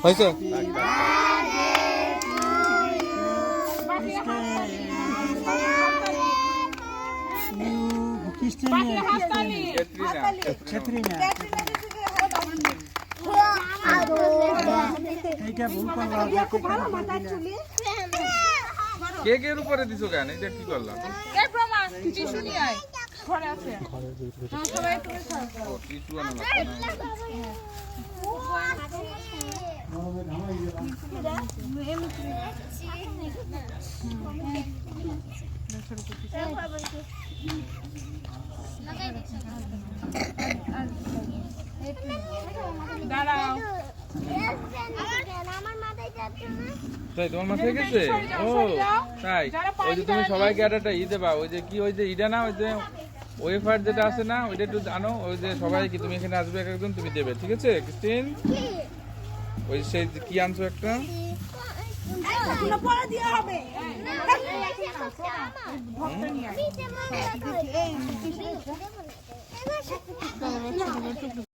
হয়েছে? কেকের উপরে দিছো কেন? এটা কি করলাম? তাই তোমার মাথায় গেছে? ও তাই, ওই যে তুমি সবাইকে একটা ই দেবা, ওই যে কি, ওই যে ইটা না, ওই যে ওয়েফার যেটা আছে না, ওইটা একটু জানো, ওই যে সবাই কি তুমি এখানে আসবে একজন, তুমি দেবে, ঠিক আছে ক্রিস্টিন? ওই সেই কি আনছো একটা?